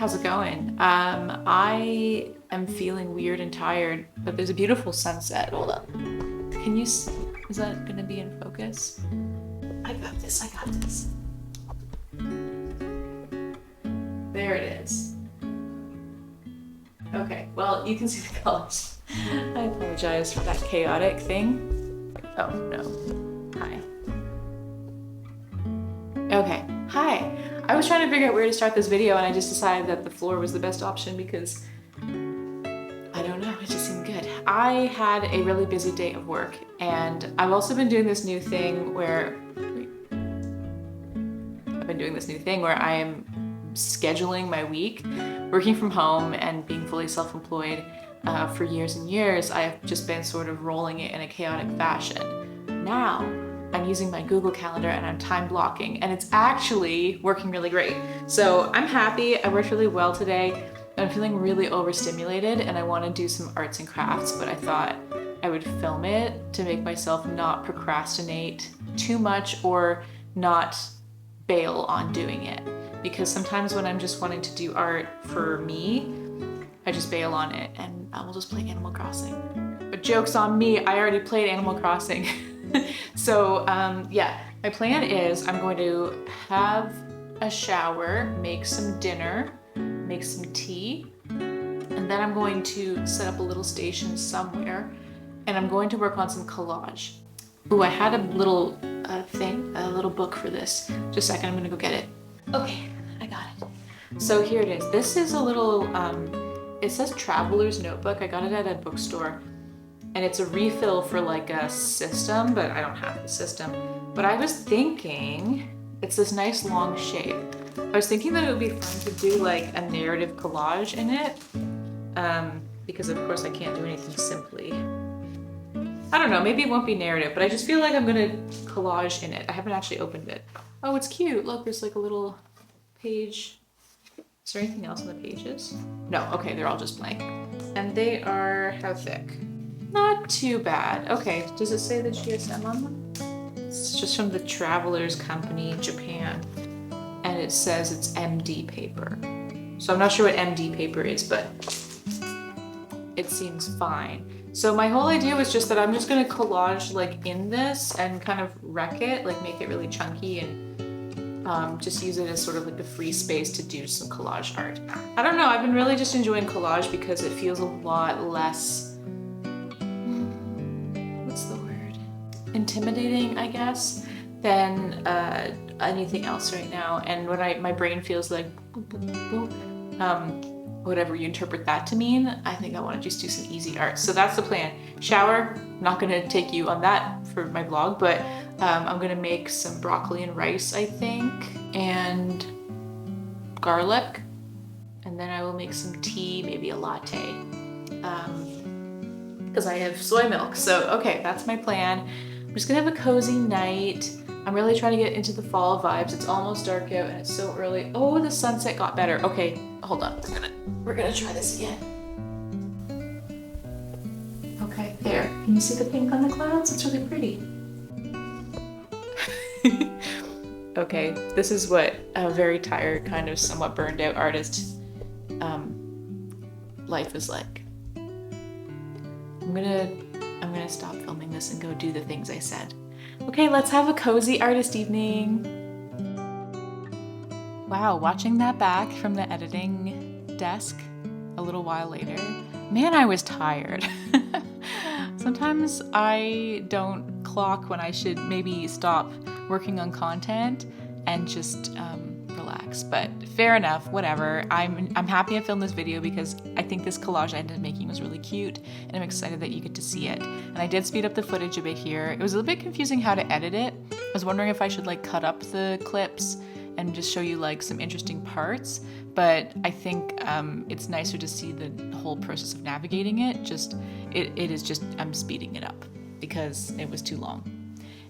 How's it going? I am feeling weird and tired, but there's a beautiful sunset. Hold up. Is that gonna be in focus? I got this, I got this. There it is. Okay, well, you can see the colors. I apologize for that chaotic thing. Oh, no. Hi. Okay, hi. I was trying to figure out where to start this video and I just decided that the floor was the best option because, I don't know, it just seemed good. I had a really busy day of work and I've also been doing this new thing where I am scheduling my week, working from home and being fully self-employed for years and years. I've just been sort of rolling it in a chaotic fashion. Now, I'm using my Google Calendar and I'm time blocking and it's actually working really great. So I'm happy, I worked really well today. I'm feeling really overstimulated and I want to do some arts and crafts, but I thought I would film it to make myself not procrastinate too much or not bail on doing it. Because sometimes when I'm just wanting to do art for me, I just bail on it and I will just play Animal Crossing. But joke's on me, I already played Animal Crossing. So yeah, my plan is I'm going to have a shower, make some dinner, make some tea, and then I'm going to set up a little station somewhere and I'm going to work on some collage. Ooh, I had a little a little book for this. Just a second, I'm gonna go get it. Okay, I got it. So here it is. This is a little, it says Traveler's Notebook. I got it at a bookstore. And it's a refill for like a system, but I don't have the system. But I was thinking, it's this nice long shape. I was thinking that it would be fun to do like a narrative collage in it. Because of course I can't do anything simply. I don't know, maybe it won't be narrative, but I just feel like I'm gonna collage in it. I haven't actually opened it. Oh, it's cute. Look, there's like a little page. Is there anything else on the pages? No, okay, they're all just blank. And they are, how thick? Not too bad. Okay, does it say the GSM on them? It's just from the Travelers Company, Japan. And it says it's MD paper. So I'm not sure what MD paper is, but it seems fine. So my whole idea was just that I'm just gonna collage like in this and kind of wreck it, like make it really chunky and just use it as sort of like a free space to do some collage art. I don't know, I've been really just enjoying collage because it feels a lot less, what's the word? Intimidating, I guess, than anything else right now. And when my brain feels like whatever you interpret that to mean, I think I want to just do some easy art. So that's the plan. Shower, not gonna take you on that for my vlog, but I'm gonna make some broccoli and rice, I think, and garlic. And then I will make some tea, maybe a latte, because I have soy milk. So, okay, that's my plan. I'm just gonna have a cozy night. I'm really trying to get into the fall vibes. It's almost dark out and it's so early. Oh, the sunset got better. Okay, hold on. We're gonna try this again. Okay, there. Can you see the pink on the clouds? It's really pretty. Okay, this is what a very tired, kind of somewhat burned out artist life is like. I'm gonna stop filming this and go do the things I said. Okay, let's have a cozy artist evening. Wow, watching that back from the editing desk a little while later, man, I was tired. Sometimes I don't clock when I should maybe stop working on content and just relax, but fair enough, whatever. I'm happy I filmed this video because I think this collage I ended up making was really cute and I'm excited that you get to see it. And I did speed up the footage a bit here. It was a little bit confusing how to edit it. I was wondering if I should like cut up the clips and just show you like some interesting parts, but I think it's nicer to see the whole process of navigating it. I'm speeding it up because it was too long.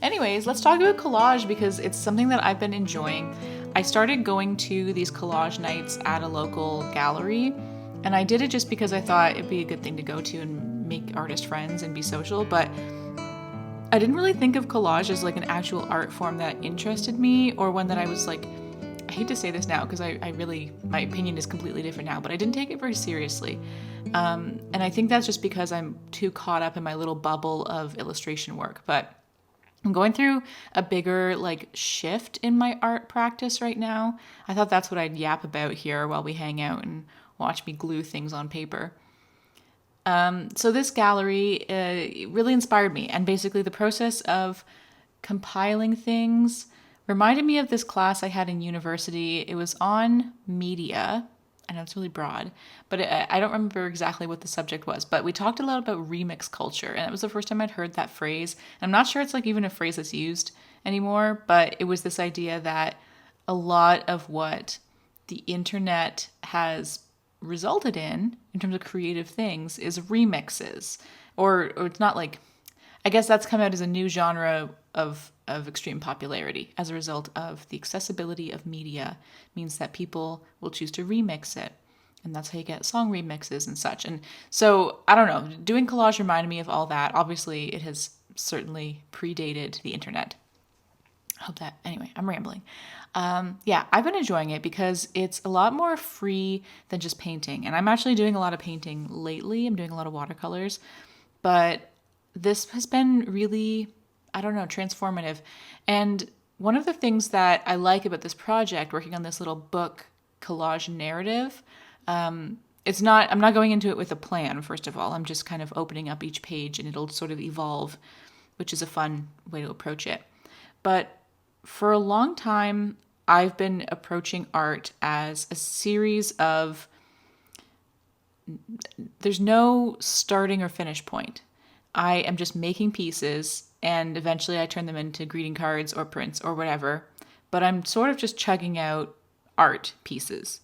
Anyways, let's talk about collage because it's something that I've been enjoying. I started going to these collage nights at a local gallery, and I did it just because I thought it'd be a good thing to go to and make artist friends and be social, but I didn't really think of collage as like an actual art form that interested me or one that I was like hate to say this now because I really, my opinion is completely different now, but I didn't take it very seriously. And I think that's just because I'm too caught up in my little bubble of illustration work. But I'm going through a bigger like shift in my art practice right now. I thought that's what I'd yap about here while we hang out and watch me glue things on paper. So this gallery really inspired me, and basically the process of compiling things reminded me of this class I had in university. It was on media. I know it's really broad, but I don't remember exactly what the subject was. But we talked a lot about remix culture, and it was the first time I'd heard that phrase. And I'm not sure it's like even a phrase that's used anymore, but it was this idea that a lot of what the internet has resulted in terms of creative things is remixes, or it's not like, I guess that's come out as a new genre of extreme popularity as a result of the accessibility of media means that people will choose to remix it, and that's how you get song remixes and such. And so I don't know, doing collage reminded me of all that. Obviously it has certainly predated the internet. I hope that, anyway, I'm rambling. Yeah, I've been enjoying it because it's a lot more free than just painting. And I'm actually doing a lot of painting lately. I'm doing a lot of watercolors. But this has been really, I don't know, transformative. And one of the things that I like about this project, working on this little book collage narrative, I'm not going into it with a plan, first of all. I'm just kind of opening up each page and it'll sort of evolve, which is a fun way to approach it. But for a long time, I've been approaching art as a series of, there's no starting or finish point. I am just making pieces and eventually I turn them into greeting cards or prints or whatever. But I'm sort of just chugging out art pieces.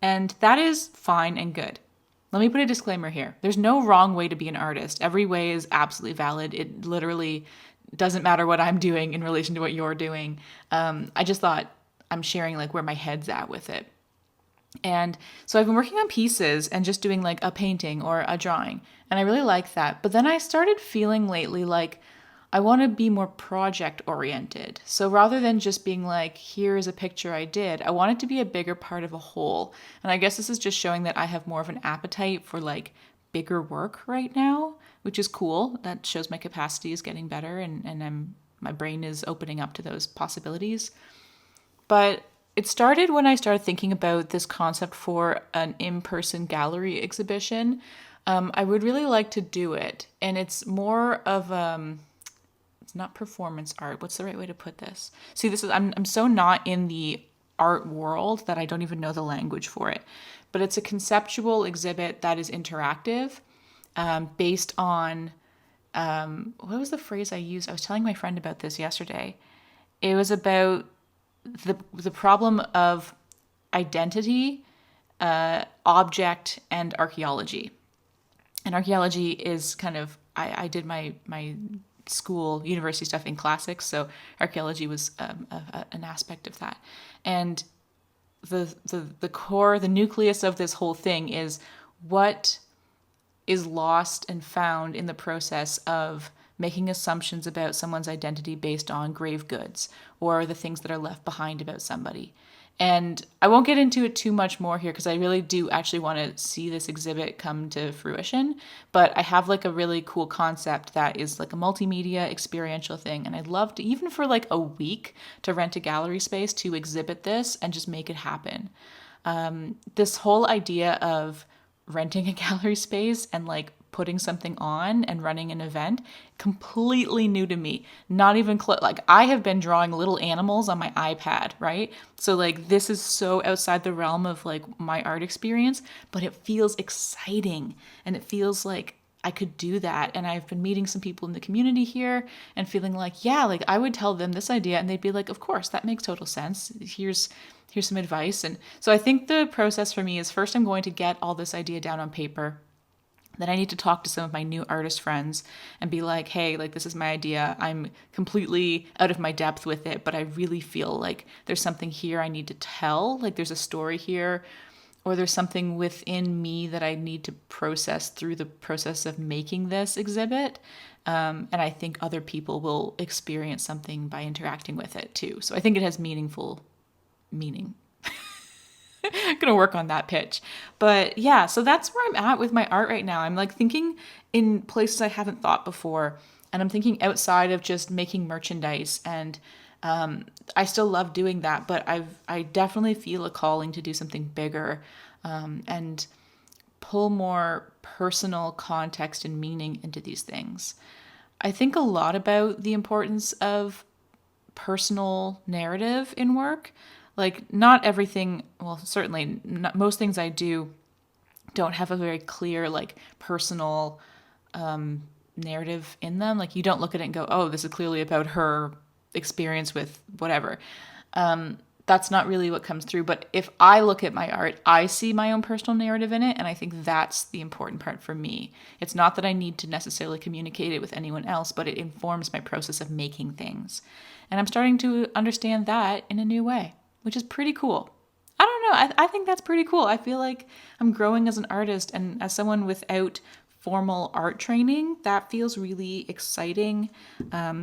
And that is fine and good. Let me put a disclaimer here. There's no wrong way to be an artist. Every way is absolutely valid. It literally doesn't matter what I'm doing in relation to what you're doing. I just thought I'm sharing like where my head's at with it. And so I've been working on pieces and just doing like a painting or a drawing. And I really like that. But then I started feeling lately like I want to be more project oriented. So rather than just being like, here is a picture I did, I want it to be a bigger part of a whole. And I guess this is just showing that I have more of an appetite for like bigger work right now, which is cool. That shows my capacity is getting better and my brain is opening up to those possibilities. But it started when I started thinking about this concept for an in-person gallery exhibition. I would really like to do it. And it's more of it's not performance art. What's the right way to put this? See, I'm so not in the art world that I don't even know the language for it. But it's a conceptual exhibit that is interactive, based on, what was the phrase I used? I was telling my friend about this yesterday. It was about the problem of identity, object, and archaeology. And archaeology is kind of, I did my school, university stuff in classics, so archaeology was an aspect of that. And the core, the nucleus of this whole thing is what is lost and found in the process of making assumptions about someone's identity based on grave goods or the things that are left behind about somebody. And I won't get into it too much more here because I really do actually want to see this exhibit come to fruition. But I have like a really cool concept that is like a multimedia experiential thing. And I'd love to, even for like a week, to rent a gallery space to exhibit this and just make it happen. This whole idea of renting a gallery space and like putting something on and running an event, completely new to me. Not even like I have been drawing little animals on my iPad, right? So like this is so outside the realm of like my art experience, but it feels exciting and it feels like I could do that. And I've been meeting some people in the community here and feeling like, yeah, like I would tell them this idea and they'd be like, of course, that makes total sense. Here's some advice. And so I think the process for me is first I'm going to get all this idea down on paper. Then I need to talk to some of my new artist friends and be like, hey, like this is my idea. I'm completely out of my depth with it, but I really feel like there's something here I need to tell. Like there's a story here, or there's something within me that I need to process through the process of making this exhibit. And I think other people will experience something by interacting with it too. So I think it has meaningful meaning. I'm gonna work on that pitch. But yeah, so that's where I'm at with my art right now. I'm like thinking in places I haven't thought before, and I'm thinking outside of just making merchandise. And I still love doing that, but I definitely feel a calling to do something bigger, and pull more personal context and meaning into these things. I think a lot about the importance of personal narrative in work. Like, not everything, well, certainly not, most things I do don't have a very clear, like, personal narrative in them. Like, you don't look at it and go, oh, this is clearly about her experience with whatever. That's not really what comes through. But if I look at my art, I see my own personal narrative in it. And I think that's the important part for me. It's not that I need to necessarily communicate it with anyone else, but it informs my process of making things. And I'm starting to understand that in a new way, which is pretty cool. I don't know. I think that's pretty cool. I feel like I'm growing as an artist, and as someone without formal art training, that feels really exciting.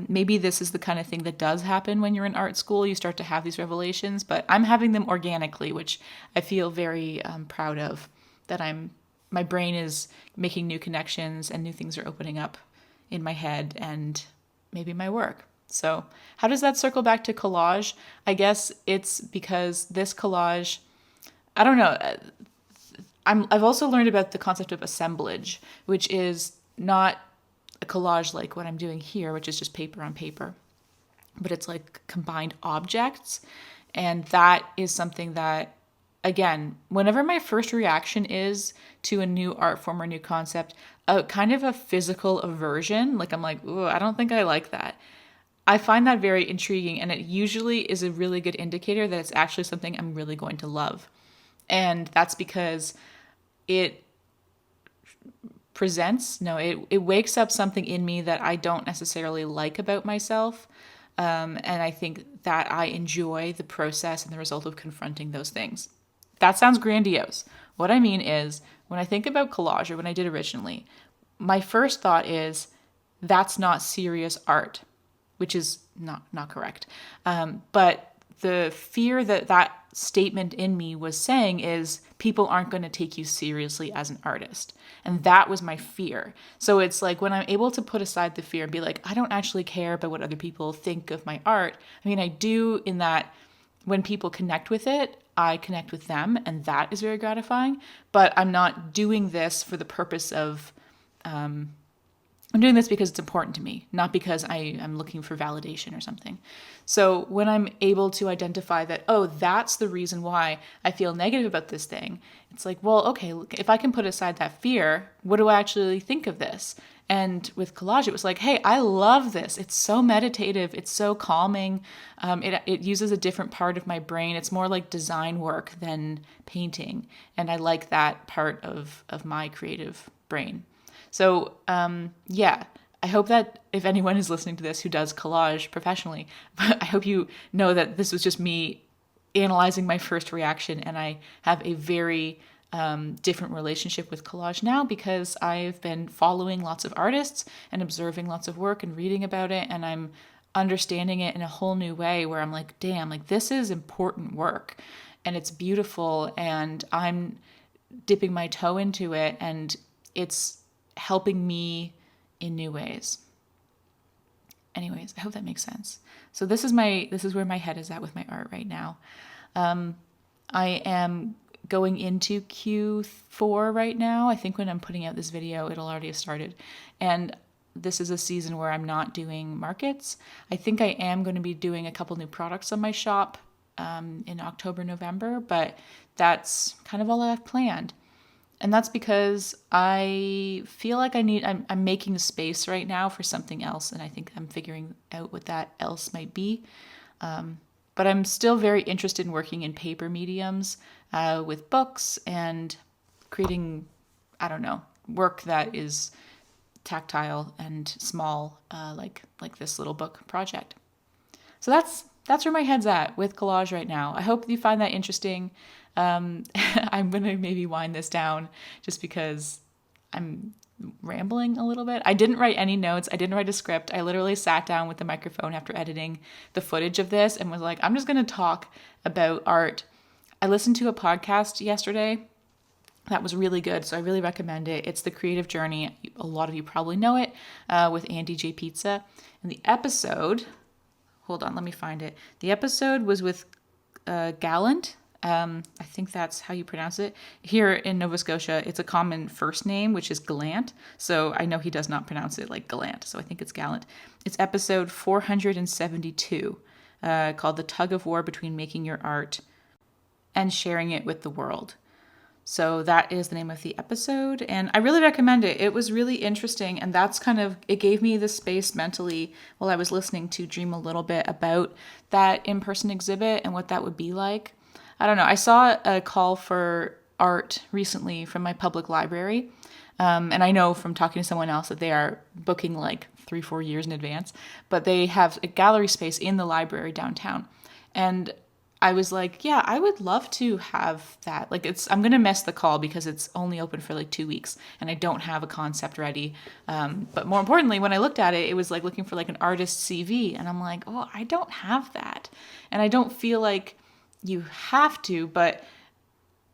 Maybe this is the kind of thing that does happen when you're in art school. You start to have these revelations, but I'm having them organically, which I feel very proud of. That my brain is making new connections and new things are opening up in my head and maybe my work. So how does that circle back to collage? I guess it's because this collage, I don't know. I've also learned about the concept of assemblage, which is not a collage like what I'm doing here, which is just paper on paper, but it's like combined objects. And that is something that, again, whenever my first reaction is to a new art form or new concept, a kind of a physical aversion, like I'm like, ooh, I don't think I like that. I find that very intriguing, and it usually is a really good indicator that it's actually something I'm really going to love. And that's because it it wakes up something in me that I don't necessarily like about myself. And I think that I enjoy the process and the result of confronting those things. That sounds grandiose. What I mean is, when I think about collage, or when I did originally, my first thought is, that's not serious art, which is not correct. But the fear that statement in me was saying is, people aren't going to take you seriously as an artist. And that was my fear. So it's like, when I'm able to put aside the fear and be like, I don't actually care about what other people think of my art. I mean, I do, in that when people connect with it, I connect with them, and that is very gratifying. But I'm not doing this for the purpose of, I'm doing this because it's important to me, not because I'm looking for validation or something. So when I'm able to identify that, oh, that's the reason why I feel negative about this thing, it's like, well, okay, look, if I can put aside that fear, what do I actually think of this? And with collage, it was like, hey, I love this. It's so meditative. It's so calming. It uses a different part of my brain. It's more like design work than painting. And I like that part of my creative brain. So, yeah, I hope that if anyone is listening to this who does collage professionally, I hope you know that this was just me analyzing my first reaction, and I have a very different relationship with collage now, because I've been following lots of artists and observing lots of work and reading about it, and I'm understanding it in a whole new way, where I'm like, damn, like, this is important work, and it's beautiful, and I'm dipping my toe into it, and it's helping me in new ways. Anyways, I hope that makes sense. So this is where my head is at with my art right now. I am going into Q4 right now. I think when I'm putting out this video, it'll already have started. And this is a season where I'm not doing markets. I think I am going to be doing a couple new products on my shop in October, November, but that's kind of all I have planned. And that's because I feel like I'm making space right now for something else, and I think I'm figuring out what that else might be. But I'm still very interested in working in paper mediums, with books and creating, I don't know, work that is tactile and small, like this little book project. So that's where my head's at with collage right now. I hope you find that interesting. I'm going to maybe wind this down just because I'm rambling a little bit. I didn't write any notes. I didn't write a script. I literally sat down with the microphone after editing the footage of this and was like, I'm just going to talk about art. I listened to a podcast yesterday that was really good, so I really recommend it. It's The Creative Journey. A lot of you probably know it, with Andy J. Pizza. And the episode, hold on, let me find it. The episode was with Gallant. I think that's how you pronounce it. Here in Nova Scotia, it's a common first name, which is Gallant. So I know he does not pronounce it like Gallant, so I think it's Gallant. It's episode 472, called The Tug of War Between Making Your Art and Sharing It with the World. So that is the name of the episode, and I really recommend it. It was really interesting, and that's it gave me the space mentally while I was listening to dream a little bit about that in-person exhibit and what that would be like. I don't know. I saw a call for art recently from my public library, and I know from talking to someone else that they are booking like 3-4 years in advance, but they have a gallery space in the library downtown, and I was like, yeah, I would love to have that. Like, I'm going to miss the call because it's only open for like 2 weeks and I don't have a concept ready. But more importantly, when I looked at it, it was like looking for like an artist CV. And I'm like, oh, I don't have that. And I don't feel like you have to, but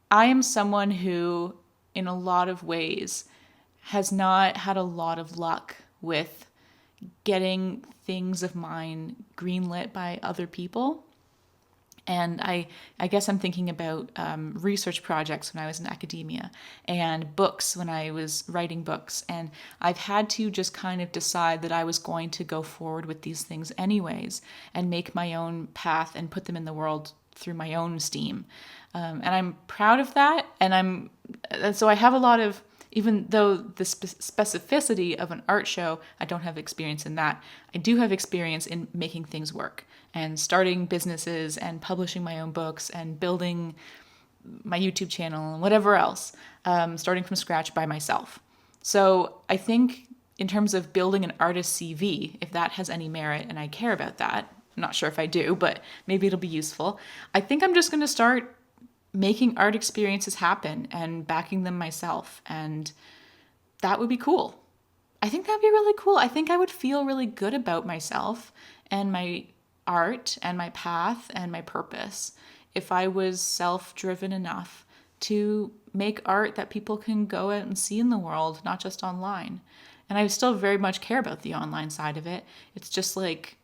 I am someone who, in a lot of ways, has not had a lot of luck with getting things of mine greenlit by other people. And I guess I'm thinking about research projects when I was in academia and books when I was writing books. And I've had to just kind of decide that I was going to go forward with these things anyways and make my own path and put them in the world through my own steam. And I'm proud of that. And so I have a lot of, even though the specificity of an art show, I don't have experience in that. I do have experience in making things work and starting businesses and publishing my own books and building my YouTube channel and whatever else, starting from scratch by myself. So I think in terms of building an artist CV, if that has any merit and I care about that, I'm not sure if I do, but maybe it'll be useful. I think I'm just going to start making art experiences happen and backing them myself. And that would be cool. I think that'd be really cool. I think I would feel really good about myself and my art and my path and my purpose if I was self-driven enough to make art that people can go out and see in the world, not just online. And I still very much care about the online side of it. It's just like,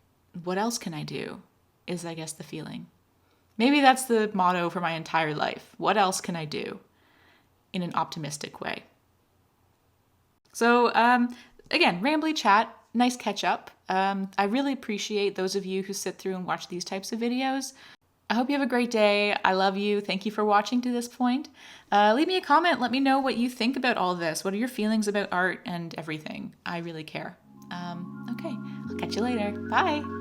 what else can I do? Is, I guess, the feeling. Maybe that's the motto for my entire life. What else can I do? In an optimistic way. So, again, rambly chat, nice catch up. I really appreciate those of you who sit through and watch these types of videos. I hope you have a great day. I love you. Thank you for watching to this point. Leave me a comment. Let me know what you think about all this. What are your feelings about art and everything? I really care. Okay, I'll catch you later. Bye.